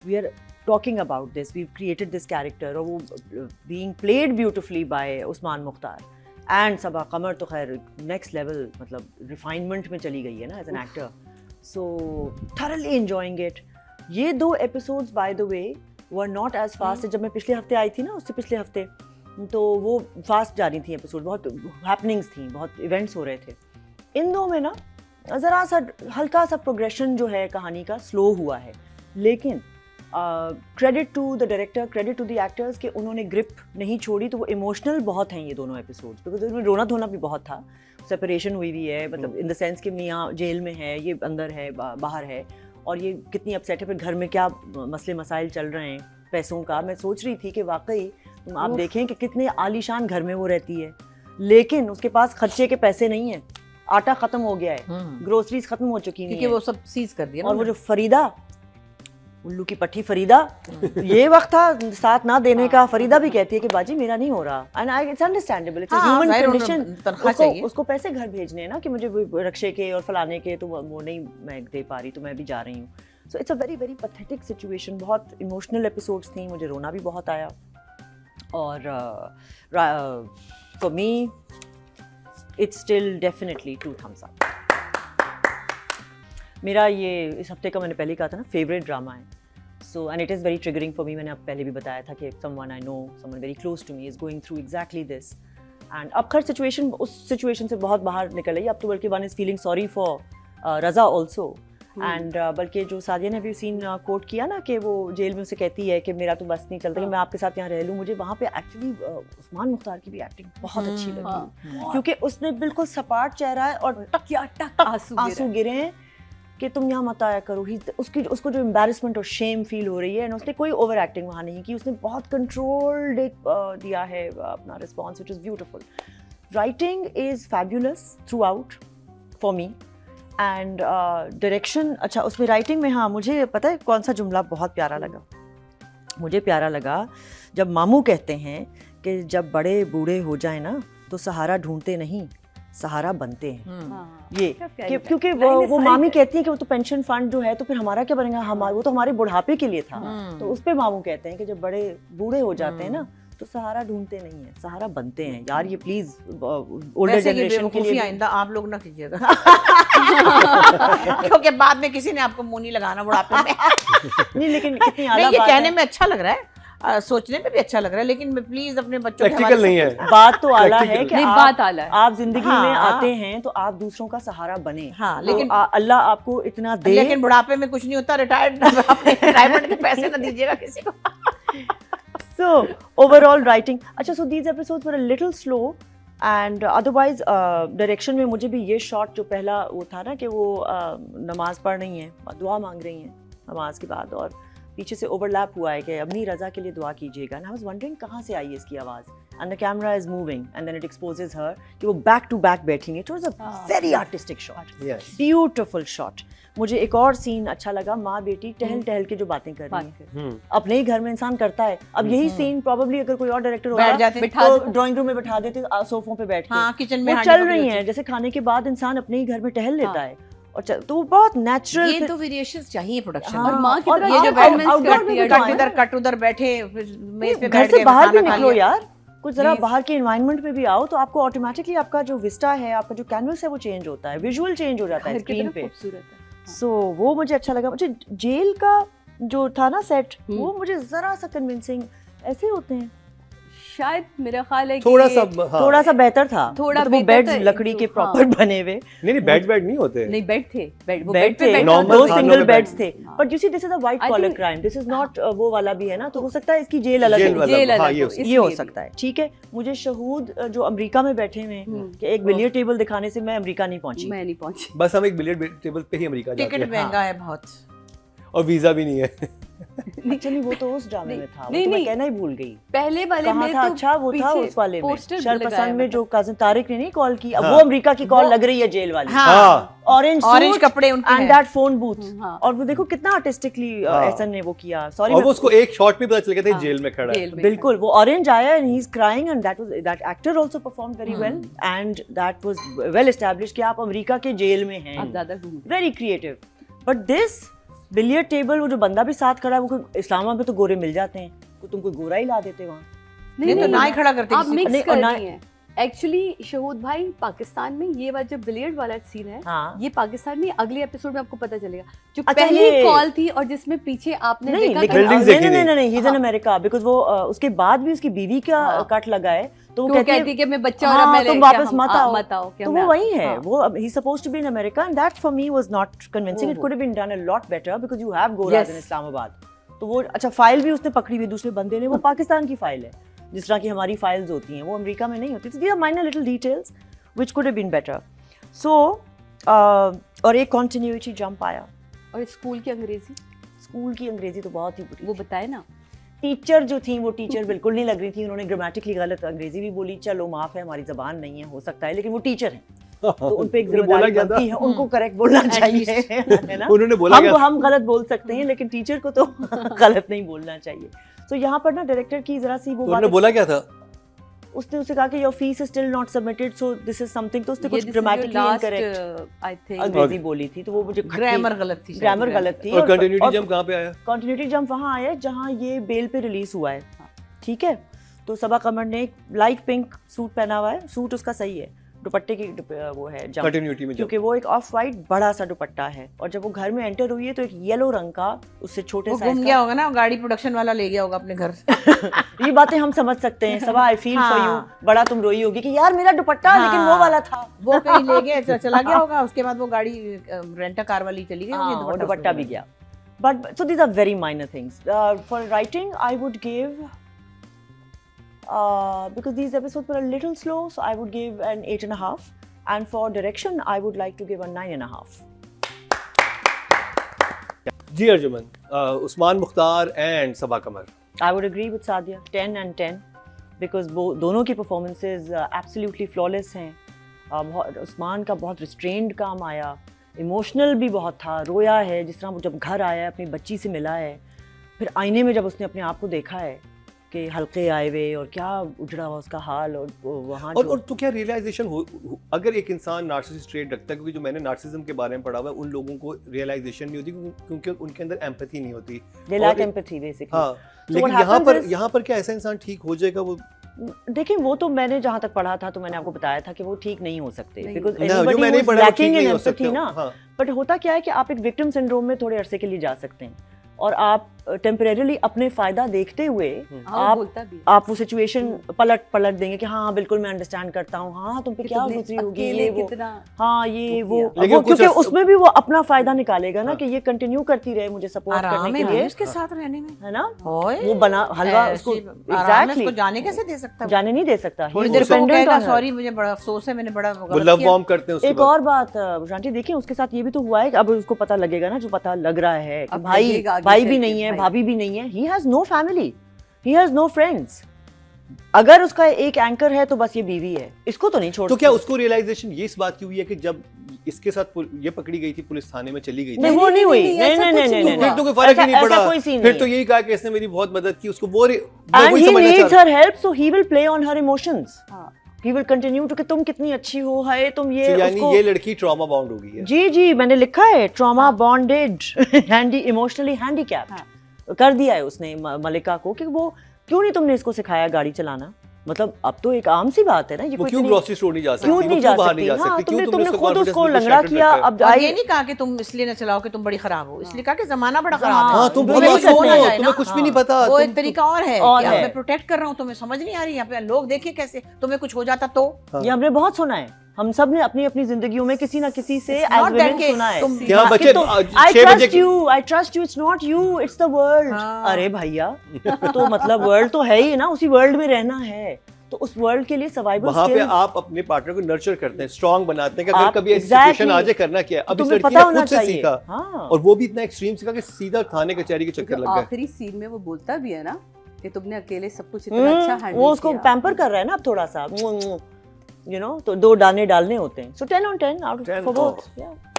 We are talking about this, we created this character, और वो being played beautifully by Usman Mukhtar and Saba Qamar तो खैर next level, मतलब refinement में चली गई है ना as an actor. So thoroughly enjoying it. ये 2 episodes by the way were not as fast. जब मैं पिछले हफ्ते आई थी ना, उससे पिछले हफ्ते, तो वो फास्ट जा रही थी एपिसोड, बहुत हैपनिंग्स थी, बहुत इवेंट्स हो रहे थे. इन 2 में ना ज़रा सा हल्का सा प्रोग्रेशन जो है कहानी का स्लो हुआ है, लेकिन credit to the director, credit to the actors कि उन्होंने ग्रिप नहीं छोड़ी. तो वो इमोशनल बहुत हैं ये दोनों एपिसोड्स, बिकॉज उसमें रोना धोना भी बहुत था. सेपरेशन हुई हुई है, मतलब इन द सेंस कि मियाँ जेल में है, ये अंदर है, बाहर है, और ये कितनी अपसेट है, फिर घर में क्या मसले मसाइल चल रहे हैं पैसों का. मैं सोच रही थी कि वाकई आप देखें कि कितने आलीशान घर में वो रहती है, लेकिन उसके पास खर्चे के पैसे नहीं है. आटा खत्म हो गया है, ग्रोसरीज खत्म हो चुकी हैं, क्योंकि वो सब सीज कर दिया. और वो जो फरीदा, उल्लू की पट्टी फरीदा, ये वक्त था साथ ना देने का. फरीदा भी कहती है कि बाजी मेरा नहीं हो रहा, and I it's understandable, it's a human condition. उसको पैसे घर भेजने हैं ना कि मुझे रक्षे के और फलाने के, तो वो नहीं मैं दे पा रही, तो मैं भी जा रही हूँ. So it's a very very pathetic situation. बहुत इमोशनल एपिसोड्स थी, मुझे रोना भी बहुत आया. और for me it's still definitely 2 thumbs up. मेरा ये इस हफ्ते का, मैंने पहले कहा था ना, फेवरेट ड्रामा है. So and it is very triggering for me. मैंने अब पहले भी बताया था कि someone I know, someone very close to me is going through exactly this. And अब खैर सिचुएशन, उस सिचुएशन से बहुत बाहर निकल आई. अब तो बल्कि one is feeling sorry for Raza also. And बल्कि जो सादिया ने भी सीन कोट किया ना कि वो जेल में उसे कहती है कि मेरा तो बस नहीं चलता कि मैं आपके साथ यहाँ रह लूँ. मुझे वहाँ पे एक्चुअली उस्मान मुख्तार की भी एक्टिंग बहुत अच्छी लगी, क्योंकि उसने बिल्कुल सपाट चेहरा है और टक आंसू गिरे हैं कि तुम यहाँ मत आया करो. उसको जो एम्बैरेसमेंट और शेम फील हो रही है, और उसने कोई ओवर एक्टिंग वहाँ नहीं की. उसने बहुत कंट्रोल्ड दिया है अपना response, which is beautiful. Writing is fabulous through out for me. And direction अच्छा, उसमें राइटिंग में, हाँ, मुझे पता है कौन सा जुमला बहुत प्यारा लगा. मुझे प्यारा लगा जब मामू कहते हैं कि जब बड़े बूढ़े हो जाए ना तो सहारा ढूंढते नहीं, सहारा बनते हैं. ये क्योंकि वो मामी कहती है कि वो तो पेंशन फंड जो है, तो फिर हमारा क्या बनेगा, वो तो हमारे बुढ़ापे के लिए था. तो उस पे मामू कहते हैं कि जब बड़े बूढ़े हो जाते हैं ना तो सहारा ढूंढते नहीं है, सहारा बनते हैं. यार ये प्लीज ओल्डर जनरेशन के लिए आइंदा आप लोग ना कीजिएगा. क्योंकि बाद में किसी ने आपको मुंह नहीं लगाना बुढ़ापे में. नहीं, लेकिन कितनी आला ये बात कहने है. में अच्छा लग रहा है, सोचने में भी अच्छा लग रहा है, लेकिन प्लीज अपने बच्चों के प्रैक्टिकल नहीं है. बात तो आला है कि बात आला है. आप जिंदगी में आते हैं तो आप दूसरों का सहारा बने. हाँ, लेकिन अल्लाह आपको इतना दे. लेकिन बुढ़ापे में कुछ नहीं होता. रिटायरमेंट के पैसे ना दीजिएगा किसी को. So overall writing, अच्छा, so these episodes were a little slow and otherwise direction में मुझे भी ये shot जो पहला वो था ना कि वो नमाज पढ़ रही हैं, दुआ मांग रही हैं नमाज के बाद, और पीछे से ओवरलैप हुआ है कि अपनी रज़ा के लिए दुआ कीजिएगा. एंड आई वाज वंडरिंग कहाँ से आई है इसकी आवाज़. And the camera is moving and then it exposes her कि वो बैक टू बैक बैठी है. It was a very artistic shot, beautiful shot. मुझे एक और सीन अच्छा लगा, माँ बेटी टहल टहल के जो बातें कर रही हैं. अपने ही घर में इंसान करता है. अब यही सीन प्रॉब्ली अगर कोई और डायरेक्टर होता तो ड्राइंग रूम में बैठा देते, सोफों पे बैठ के, किचन में चल रही हैं जैसे खाने के बाद इंसान अपने ही घर में टहल लेता है. और तो वो बहुत नेचुरल. ये तो वेरिएशंस चाहिए प्रोडक्शन. और माँ की तरह ये जो कट उधर बैठे मेज पे घर से बाहर भी निकलो यार, कुछ जरा बाहर के एनवायरनमेंट में भी आओ, तो आपको ऑटोमेटिकली आपका जो विस्टा है, आपका जो कैनवस है वो चेंज होता है, विजुअल चेंज हो जाता है स्क्रीन पे. सो वो मुझे अच्छा लगा. मुझे जेल का जो था ना सेट, वो मुझे जरा सा कन्विंसिंग ऐसे होते हैं. शायद मेरा ख्याल है कि थोड़ा सा बेहतर था. थोड़ा वो बेड्स लकड़ी के प्रॉपर बने हुए. नहीं, बेड नहीं होते. नहीं, बेड थे. बेड थे, दो सिंगल बेड्स थे. But you see this is a white collar crime, this is not वो वाला भी है ना, तो हो सकता है इसकी जेल अलग ये हो सकता है. ठीक है. मुझे शहूद जो अमेरिका में बैठे हुए हैं कि एक बिलियर्ड टेबल दिखाने से मैं अमेरिका नहीं पहुंची. बस हम एक बिलियर्ड टेबल पे ही अमेरिका जाते हैं. टिकट महंगा है बहुत, और वीजा भी नहीं है. एक्चुअली वो तो उस ड्रामे में था, वो तो मैं कहना ही भूल गई. पहले वाले में था. तो अच्छा, वो था उस वाले में शरपसंद में जो कजिन तारिक ने नहीं कॉल की. अब वो अमेरिका की कॉल लग रही है जेल वाली. ऑरेंज कपड़े उनके एंड दैट फोन बूथ. और वो देखो कितना आर्टिस्टिकली एहसन ने वो किया. सॉरी, और वो उसको एक शॉट में पता चल गया था जेल में खड़ा है. बिल्कुल. वो ऑरेंज आया and he is crying and that actor also performed very well and that was well established कि आप अमेरिका के जेल में हैं. ज्यादा very creative. But this billiard table, वो जो बंदा भी साथ खड़ा है, वो कोई इस्लामाबाद में तो गोरे मिल जाते हैं, तुम कोई गोरा ही ला देते वहाँ। नहीं तो ना ही खड़ा करते आप किसी को। मिक्स नहीं, कर और ना- रही हैं एक्चुअली शहूद भाई। पाकिस्तान में ये वाला जो बिलियर्ड वाला सीन है, हाँ ये पाकिस्तान में अगले एपिसोड में आपको पता चलेगा। जो अच्छा, पहली ये- कॉल थी और जिसमें पीछे आपने नहीं, देखा लेकिन कि buildings नहीं देखी नहीं नहीं। नहीं, ही इज इन हाँ। अमेरिका, बिकॉज वो उसके बाद भी उसकी बीवी का हाँ। कट लगा है, तो वो वो कहती कहती है कि मैं बच्चा और हाँ, अब मैं तुम ले- वापस हम- मत आओ। मत आओ कि तो मैं- वो वही है, हाँ। वो he supposed to be in America, and that for me was not convincing. It could have been done a lot better because you have गोराज Yes. इन इस्लामाबाद। तो वो अच्छा फाइल भी उसने पकड़ी हुई दूसरे बंदे ने, वो पाकिस्तान की फाइल है, जिस तरह की हमारी फाइल्स होती हैं, वो अमेरिका में नहीं होती। These are minor little details which could have been better. So और एक कंटिन्यूटी जंप आया। और स्कूल की अंग्रेजी स्कूल की अंग्रेजी तो बहुत ही बुरी। वो बताए ना, टीचर जो थी वो टीचर बिल्कुल नहीं लग रही थी, उन्होंने ग्रामेटिकली गलत अंग्रेजी भी बोली, चलो माफ है, हमारी जबान नहीं है, हो सकता है, लेकिन वो टीचर हैं तो उन पे एक उन्होंने बोला जिम्मेदारी क्या था? बनती है, उनको करेक्ट बोलना चाहिए, है ना। उन्होंने बोला क्या? हम गलत बोल सकते हैं, लेकिन टीचर को तो गलत नहीं बोलना चाहिए। तो यहाँ पर ना डायरेक्टर की जरा सी वो उन्होंने बोला क्या था? उसने उसे कहा कि your fees is still not submitted, so this is something, तो उसने ये कुछ ग्रामेटिकली इनकरेक्ट आई थिंक अंग्रेजी बोली थी, तो वो मुझे ग्रामर गलत थी। ग्रामर गलत थी। और कंटिन्यूटी जंप कहाँ पे आया? कंटिन्यूटी जंप वहाँ आया जहाँ ये बेल पे रिलीज हुआ है, ठीक है। तो सबा कमर ने एक लाइट पिंक सूट पहना हुआ है, सूट उसका सही है, दुपट्टे की वो है जंप, कंटिन्यूटी में जंप। क्योंकि वो एक ऑफ वाइट बड़ा सा दुपट्टा है, और जब वो घर में एंटर हुई है तो एक येलो रंग का उससे छोटे वो साइज घूम गया होगा ना, गाड़ी प्रोडक्शन वाला ले गया होगा अपने घर। ये बातें हम समझ सकते हैं। सबा आई फील फॉर यू, हाँ। बड़ा तुम रोई होगी कि यार मेरा दुपट्टा, लेकिन वो वाला था। वो कहीं ले गया, चला गया होगा, उसके बाद वो गाड़ी रेंट कार वाली चली गई हाँ, होगी, और दुपट्टा भी गया। But so these are very minor things. For writing I would give because these episodes were a little slow, so I would give an 8.5, and for direction I would like to give a 9.5. जी Arjuman, Usman Mukhtar and Saba Qamar. I would agree with Sadia, 10 and 10, because दोनों की performances absolutely flawless हैं। उस्मान का बहुत restrained काम आया, emotional भी बहुत था, रोया है जिस तरह वो जब घर आया है, अपनी बच्ची से मिला है, फिर आईने में जब उसने अपने आप को देखा है कि हल्के आए हुए और क्या उजड़ा हुआ उसका हाल, और वहाँ और तो क्या रियलाइजेशन अगर एक इंसान नार्सिसिस्ट ट्रेट रखता है, क्योंकि जो मैंने नार्सिसिज्म के बारे में पढ़ा हुआ है, उन लोगों को रियलाइजेशन नहीं होती क्योंकि उनके अंदर एम्पैथी नहीं होती। they lack empathy basically। हाँ, So लेकिन what happens is- यहाँ पर क्या ऐसा इंसान ठीक हो जाएगा? वो देखिए, वो तो मैंने जहाँ तक पढ़ा था तो मैंने आपको बताया था कि वो ठीक नहीं हो सकते, नहीं। बिकॉज ना, जो मैंने पढ़ा वो ठीक नहीं हो सकते एम्पैथी ना। हाँ। बट होता क्या है कि आप एक विक्टिम सिंड्रोम में थोड़े अरसे के लिए जा सकते हैं, और आप टेम्परेरीली अपने फायदा देखते हुए आप बोलता भी आप वो सिचुएशन पलट देंगे कि हाँ बिल्कुल मैं अंडरस्टैंड करता हूँ, हाँ तुम पे क्या गुजरी होगी, ये वो, हाँ ये वो, लेकिन वो कुछ क्योंकि अर्से- उसमें भी वो अपना फायदा निकालेगा ना, हाँ। कि ये कंटिन्यू करती रहे मुझे सपोर्ट आराम करने है के लिए, उसके साथ रहने में, है ना। ओए, वो बना हलवा उसको ऐसे आराम में उसको एग्जैक्टली जाने कैसे दे सकता है? जाने नहीं दे सकता। थोड़ी He देर is पे वो dependent कहेगा on her. सॉरी मुझे बड़ा अफसोस है, मैंने बड़ा वो गलत लव किया। बॉम्ब करते हैं उसके एक बाद। और बात शांति, देखिए उसके साथ ये भी तो हुआ है कि अब उसको पता लगेगा ना, जो पता लग रहा है कि अब भाई लगेगा आगे भाई चल भी के, नहीं है, भाई। भाभी भी नहीं है, he has no family, he has no friends. अगर उसका एक एंकर है तो बस ये बीवी है, इसको तो नहीं छोड़ तो क्या सकते। उसको रियलाइजेशन ये इस बात की हुई है कि जब इसके साथ ये पकड़ी गई थी, पुलिस थाने में चली गई थी, नहीं वो नहीं हुई, नहीं, नहीं ऐसा नहीं कुछ नहीं नहीं नहीं फिर तो कोई फर्क ही नहीं ऐसा पड़ा। कोई सीन फिर नहीं तो है। यही कहा कि इसने मेरी बहुत मदद की, उसको वो And वही he समझना needs चाह her help, so he will play on her emotions. हाँ। He will continue to कि तुम कितनी अच्छी हो, है तुम ये तो यानी उसको ये लड़की ट्रॉमा बाउंड हो गई है। जी जी मैंने लिखा है trauma bonded handy emotionally handicapped कर दिया है उसने मलिका को, कि वो क्यों नहीं तुमने इसको सिखाया गाड़ी चलाना। मतलब अब तो एक आम सी बात है ना, ये वो कोई क्यों इतनी- ग्रोसरी स्टोर नहीं जा सकती, क्यों वो नहीं जा बाहर सकती, नहीं जा हाँ, सकती, क्यों तुमने खुद confidence उसको बिल्कुल लंगड़ा shattered किया। रखा है? अब और ये नहीं कहा कि तुम इसलिए न चलाओ कि तुम बड़ी खराब हो, इसलिए कहा कि जमाना बड़ा खराब है। हाँ, तुम वो बहुत नहीं मासूम करते हो, हैं, तुम्हें कुछ भी नहीं पता। वो तुम- एक तरीका और है और कि अब है। मैं प्रोटेक्ट कर रहा हूँ, तुम्हें समझ नहीं आ रही, यहाँ पे लोग देखे कैसे, तुम्हें कुछ हो जाता तो। ये हमने बहुत सुना है, हम सब ने अपनी अपनी जिंदगियों में किसी ना किसी से It's as not that women कि सुना है तुम- यहाँ कि बच्चे तुम- आज I 6 बजे trust you, I trust you, it's not you, it's the world। हाँ। अरे भैया तो मतलब वर्ल्ड तो है ही ना, उसी वर्ल्ड में रहना है, तो उस वर्ल्ड के लिए सर्वाइवल वहाँ पे स्किल्स आप अपने पार्टनर को नर्चर करते हैं, स्ट्रांग बनाते हैं कि अगर आप- कभी ऐसी exactly, सिचुएशन आ जाए करना क्या है। अब इस तुम्हें लड़की पता ने होना खुद से चाहिए। सीखा, हाँ। और वो भी इतना एक्सट्रीम सीखा कि सीधा थाने कचहरी के चक्कर जो लग गए। आखिरी सीन में वो बोलता भी है ना कि तुमने अकेले सब कुछ इतना अच्छा हैंडल वो उसको किया। पैम्पर कर रहा है ना अब थोड़ा सा, यू नो, तो 2 दाने डालने होते हैं। सो 10 on 10 out 10 for both। oh. Yeah.